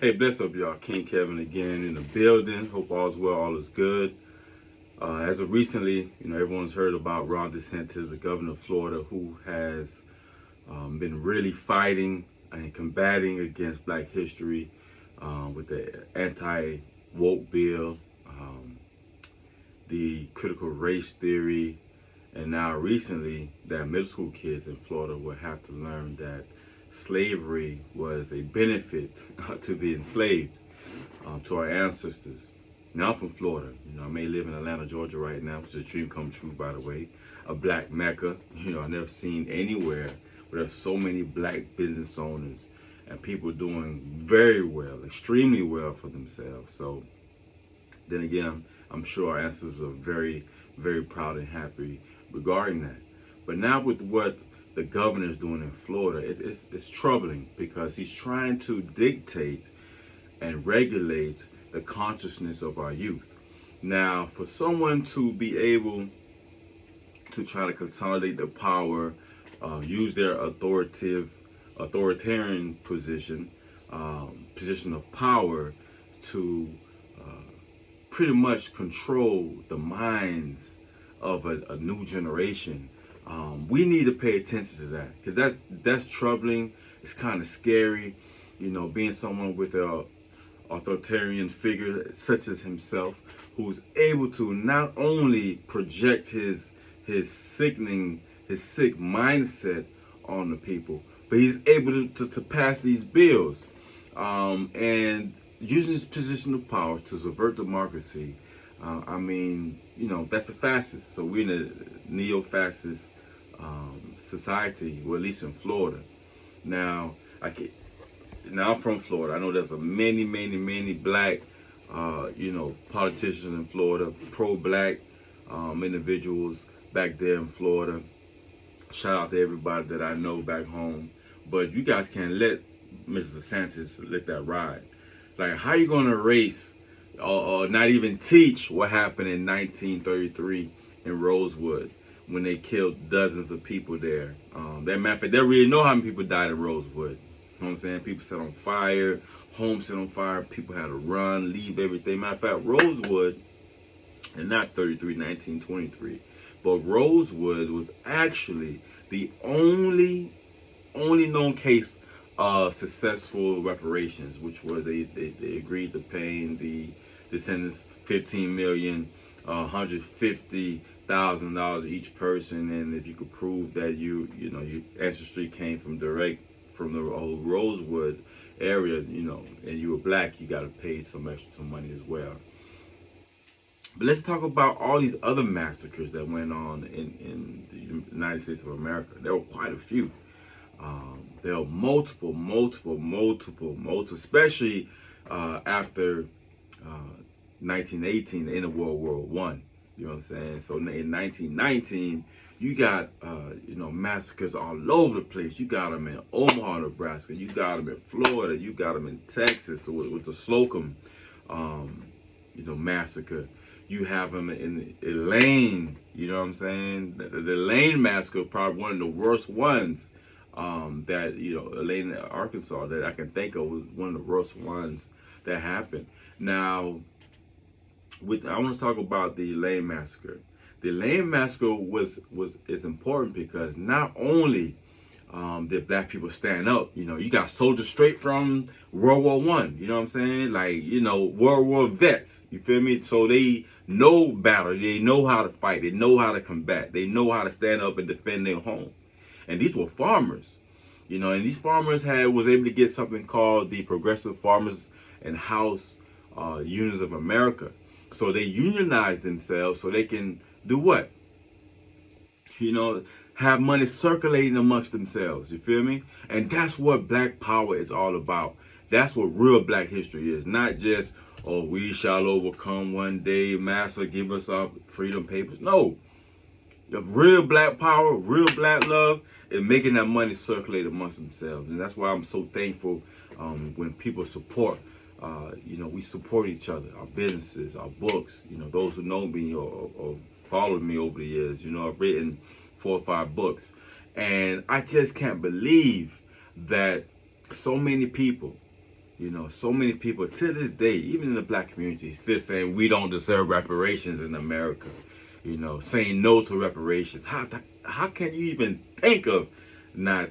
Hey, bless up, y'all. King Kevin again in the building. Hope all's well, all is good. As of recently, everyone's heard about Ron DeSantis, the governor of Florida, who has been really fighting and combating against Black history with the anti-woke bill, um, the critical race theory, and now recently that middle school kids in Florida will have to learn that slavery was a benefit to the enslaved, to our ancestors. Now I'm from Florida. I may live in Atlanta, Georgia right now, which is a dream come true, by the way. A black mecca. I've never seen anywhere where there's so many black business owners and people doing very well, extremely well for themselves. So then again, I'm sure our ancestors are very, very proud and happy regarding that. But now with what the governor is doing in Florida, it's troubling because he's trying to dictate and regulate the consciousness of our youth. Now, for someone to be able to try to consolidate the power, use their authoritarian position of power to pretty much control the minds of a new generation. We need to pay attention to that because that's troubling. It's kind of scary, being someone with a authoritarian figure such as himself, who's able to not only project his sick mindset on the people, but he's able to pass these bills, and using his position of power to subvert democracy. That's the fastest. So we're in a neo-fascist society, well, at least in Florida. Now, I can, now I'm from Florida. I know there's a many black, politicians in Florida, pro-black individuals back there in Florida. Shout out to everybody that I know back home. But you guys can't let Mr. DeSantis let that ride. Like, how you gonna erase or not even teach what happened in 1933 in Rosewood when they killed dozens of people there? That matter of fact, they really know how many people died in Rosewood. You know what I'm saying? People set on fire, homes set on fire, people had to run, leave everything. Matter of fact, Rosewood, and not 33, 1923, but Rosewood was actually the only known case of successful reparations, which was they agreed to paying the descendants 15 million, $150,000 each person, and if you could prove that your ancestry came from the old Rosewood area, and you were black, you got to pay some money as well. But let's talk about all these other massacres that went on in the United States of America. There were quite a few. There are multiple, especially after 1918, the end of World War One. You know what I'm saying? So in 1919, you got massacres all over the place. You got them in Omaha, Nebraska. You got them in Florida. You got them in Texas with the Slocum, massacre. You have them in Elaine. You know what I'm saying? The Elaine massacre, probably one of the worst ones. That Elaine, Arkansas, that I can think of, was one of the worst ones that happened. Now, I want to talk about the Elaine massacre. The Elaine massacre is important because not only did black people stand up, you got soldiers straight from World War One. You know what I'm saying? Like, World War vets. You feel me? So they know battle. They know how to fight. They know how to combat. They know how to stand up and defend their home. And these were farmers, and these farmers was able to get something called the Progressive Farmers and House Unions of America. So they unionized themselves so they can do what? Have money circulating amongst themselves. You feel me? And that's what black power is all about. That's what real black history is. Not just, oh, we shall overcome one day, master, give us our freedom papers. No. The real black power, real black love, is making that money circulate amongst themselves. And that's why I'm so thankful when people support. We support each other, our businesses, our books. Those who know me or followed me over the years, I've written 4 or 5 books. And I just can't believe that so many people You know, so many people to this day, even in the black community, still saying we don't deserve reparations in America. You know, saying no to reparations. How can you even think of not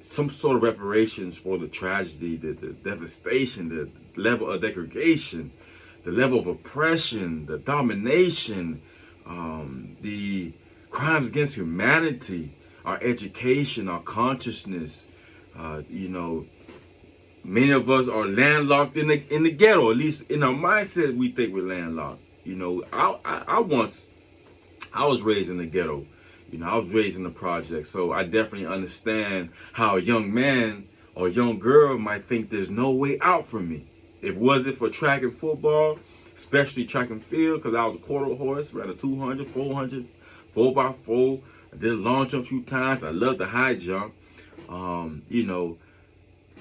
some sort of reparations for the tragedy, the devastation, the level of degradation, the level of oppression, the domination, the crimes against humanity, our education, our consciousness. You know, many of us are landlocked in the ghetto. At least in our mindset, we think we're landlocked. You know, I was raised in the ghetto. You know, I was raised in the project, so I definitely understand how a young man or a young girl might think there's no way out for me. If it wasn't for track and football, especially track and field, because I was a quarter horse, ran a 200, 400, 4x4. I did long jump a few times. I love the high jump. You know,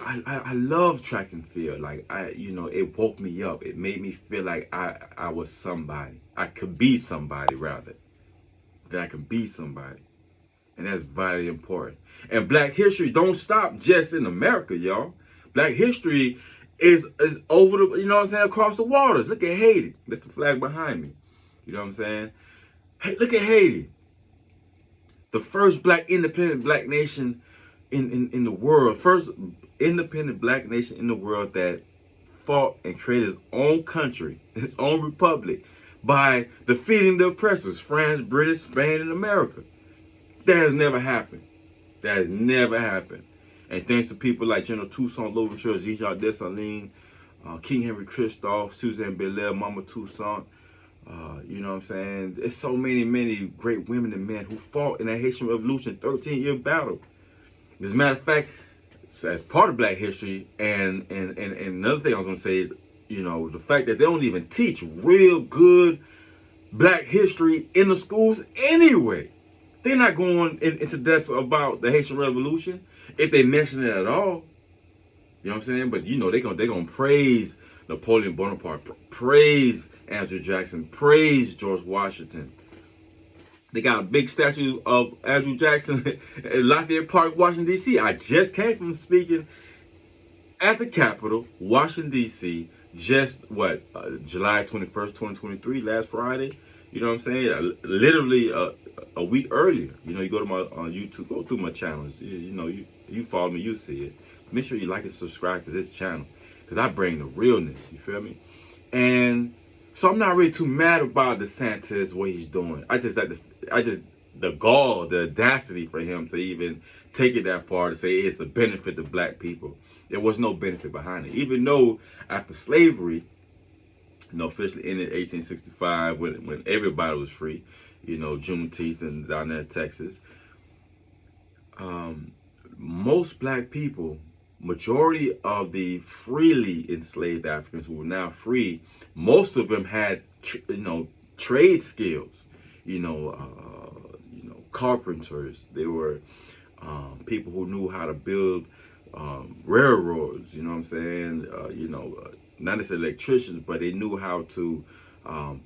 I love track and field. Like, you know, it woke me up. It made me feel like I was somebody. I could be somebody, rather. That I can be somebody. And that's vitally important. And black history don't stop just in America, y'all. Black history is over the, you know what I'm saying, across the waters. Look at Haiti. That's the flag behind me. You know what I'm saying? Hey, look at Haiti. The first black independent black nation in the world. First independent black nation in the world that fought and created its own country, its own republic, by defeating the oppressors, France, British, Spain, and America. That has never happened. That has never happened. And thanks to people like General Toussaint Louverture, Jean-Jacques Dessalines, King Henry Christophe, Suzanne Belair, Mama Toussaint, you know what I'm saying? There's so many great women and men who fought in the Haitian Revolution, 13-year battle. As a matter of fact, as part of black history, and another thing I was gonna say is, you know, the fact that they don't even teach real good black history in the schools anyway. They're not going into depth about the Haitian Revolution, if they mention it at all. You know what I'm saying? But you know, they're gonna praise Napoleon Bonaparte, praise Andrew Jackson, praise George Washington. They got a big statue of Andrew Jackson in Lafayette Park, Washington, D.C. I just came from speaking at the Capitol, Washington, D.C., just July 21st, 2023, last Friday. You know what I'm saying? Literally a week earlier. You know, you go to my YouTube, go through my channels. You know, you follow me, you see it. Make sure you like and subscribe to this channel, because I bring the realness. You feel me? And so I'm not really too mad about DeSantis, what he's doing. I just the gall, the audacity for him to even take it that far to say it's a benefit to black people. There was no benefit behind it. Even though after slavery, you know, officially ended in 1865, when everybody was free, you know, Juneteenth and down there in Texas, most black people, majority of the freely enslaved Africans who were now free, most of them had, you know, trade skills, you know, carpenters. They were people who knew how to build railroads, you know what I'm saying? You know, not necessarily electricians, but they knew how to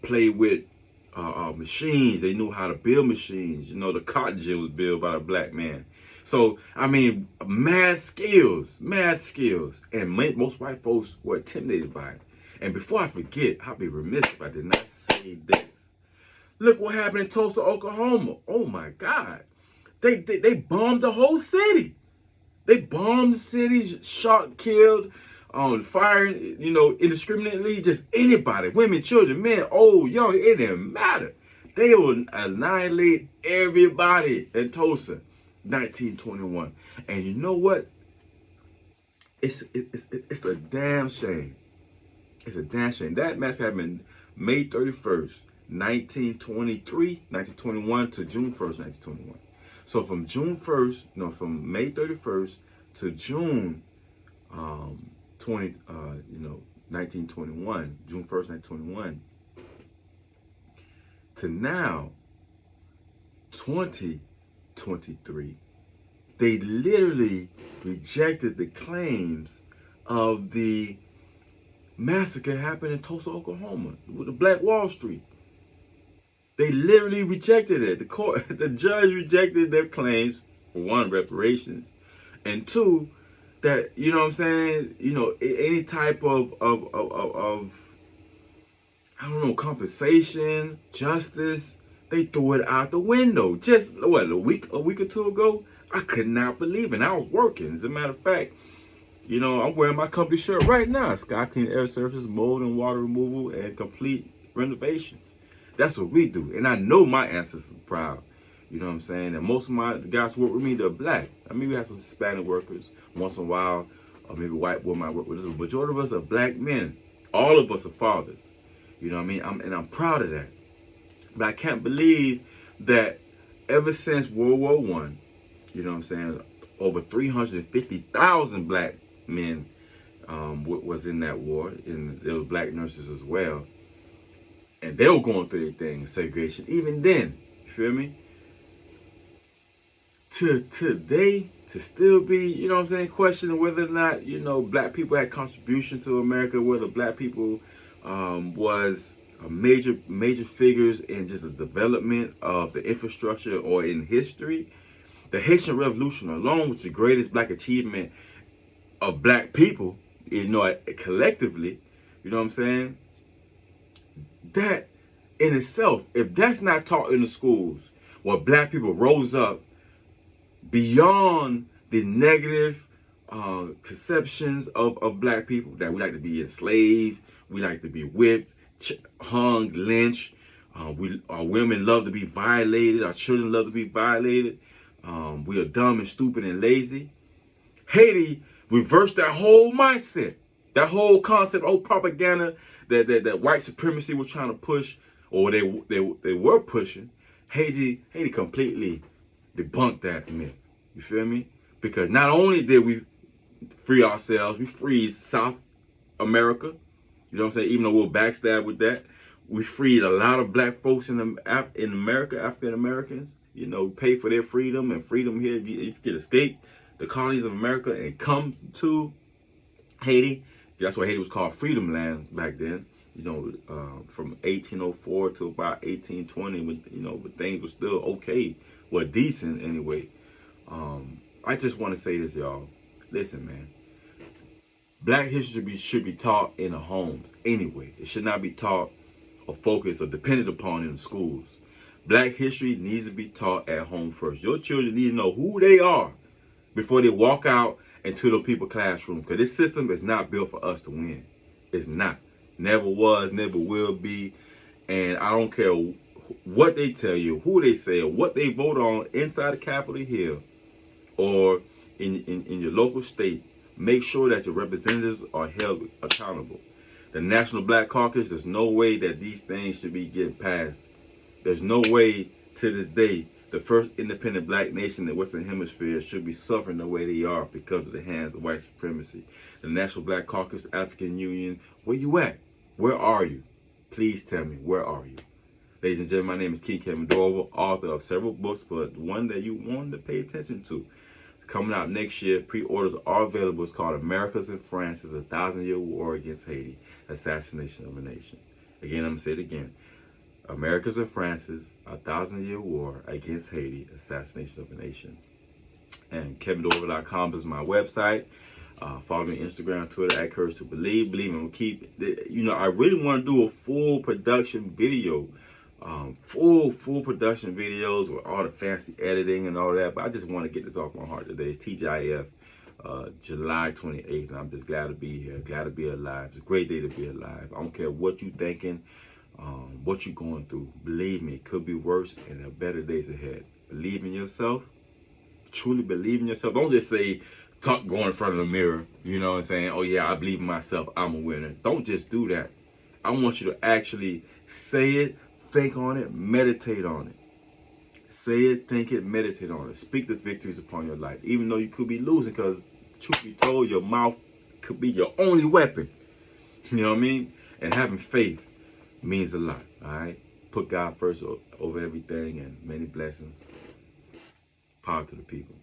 play with machines. They knew how to build machines. You know, the cotton gin was built by a black man. So, I mean, mad skills. And most white folks were intimidated by it. And before I forget, I'll be remiss if I did not say this. Look what happened in Tulsa, Oklahoma. Oh my God. They bombed the whole city. They bombed the city, shot, killed, firing, you know, indiscriminately, just anybody, women, children, men, old, young, it didn't matter. They would annihilate everybody in Tulsa, 1921. And you know what? It's a damn shame. It's a damn shame. That massacre happened May 31st, 1921 to June 1st, 1921. So from from May 31st to June 1921, June 1st, 1921, to now, 2023, they literally rejected the claims of the massacre happened in Tulsa, Oklahoma, with the Black Wall Street. They literally rejected it. The judge rejected their claims, for one, reparations, and two, that, you know what I'm saying, you know, any type of I don't know, compensation, justice, they threw it out the window. Just what, a week or two ago, I could not believe it. And I was working. As a matter of fact, you know, I'm wearing my company shirt right now. Sky Clean Air Services, mold and water removal, and complete renovations. That's what we do. And I know my ancestors are proud. You know what I'm saying? And most of the guys who work with me, they're black. I mean, we have some Hispanic workers once in a while, or maybe white women might work with us. The majority of us are black men. All of us are fathers. You know what I mean? I'm proud of that. But I can't believe that ever since World War I, you know what I'm saying, over 350,000 black men was in that war, and there were black nurses as well. And they were going through their thing, segregation. Even then, you feel me? To today, to still be, you know what I'm saying, questioning whether or not, you know, black people had contribution to America, whether black people was major figures in just the development of the infrastructure or in history. The Haitian Revolution alone was the greatest black achievement of black people, you know, collectively. You know what I'm saying? That in itself, if that's not taught in the schools, where black people rose up beyond the negative conceptions of black people, that we like to be enslaved, we like to be whipped, hung, lynched, our women love to be violated, our children love to be violated, we are dumb and stupid and lazy. Haiti reversed that whole mindset, that whole concept, old propaganda that white supremacy was trying to push, or they were pushing. Haiti completely debunked that myth. You feel me? Because not only did we free ourselves, we freed South America. You know what I'm saying? Even though we're backstabbed with that, we freed a lot of black folks in America, African Americans. You know, pay for their freedom and freedom here. You could escape the colonies of America and come to Haiti. That's why Haiti was called Freedom Land back then. You know, from 1804 to about 1820, when, you know, but things were still okay, well, decent anyway. I just want to say this, y'all. Listen, man. Black history should be taught in the homes anyway. It should not be taught or focused or depended upon in the schools. Black history needs to be taught at home first. Your children need to know who they are before they walk out into the people's classroom. Because this system is not built for us to win. It's not. Never was, never will be. And I don't care what they tell you, who they say, or what they vote on inside the Capitol Hill or in your local state. Make sure that your representatives are held accountable. The National Black Caucus, there's no way that these things should be getting passed. There's no way to this day the first independent black nation in the Western Hemisphere should be suffering the way they are because of the hands of white supremacy. The National Black Caucus, African Union, where you at? Where are you? Please tell me, where are you? Ladies and gentlemen, my name is Kevin Dorival, author of several books, but one that you wanted to pay attention to. Coming out next year, pre-orders are available. It's called Americas and France's 1,000-Year War Against Haiti, Assassination of a Nation. Again, I'm going to say it again. Americas and France's 1,000-Year War Against Haiti, Assassination of a Nation. And KevinDorival.com is my website. Follow me on Instagram, Twitter, at Courage to Believe. Believe me, I'm going to keep, you know, I really want to do a full production video. Full production videos with all the fancy editing and all that, but I just want to get this off my heart today. It's TGIF, July 28th, and I'm just glad to be here, glad to be alive. It's a great day to be alive. I don't care what you're thinking, what you're going through. Believe me, it could be worse, and there are better days ahead. Believe in yourself. Truly believe in yourself. Don't just say, go in front of the mirror, you know what I'm saying? Oh yeah, I believe in myself, I'm a winner. Don't just do that. I want you to actually say it, think on it, meditate on it. Say it, think it, meditate on it. Speak the victories upon your life, even though you could be losing, because truth be told, your mouth could be your only weapon. You know what I mean? And having faith means a lot, all right? Put God first over everything, and many blessings. Power to the people.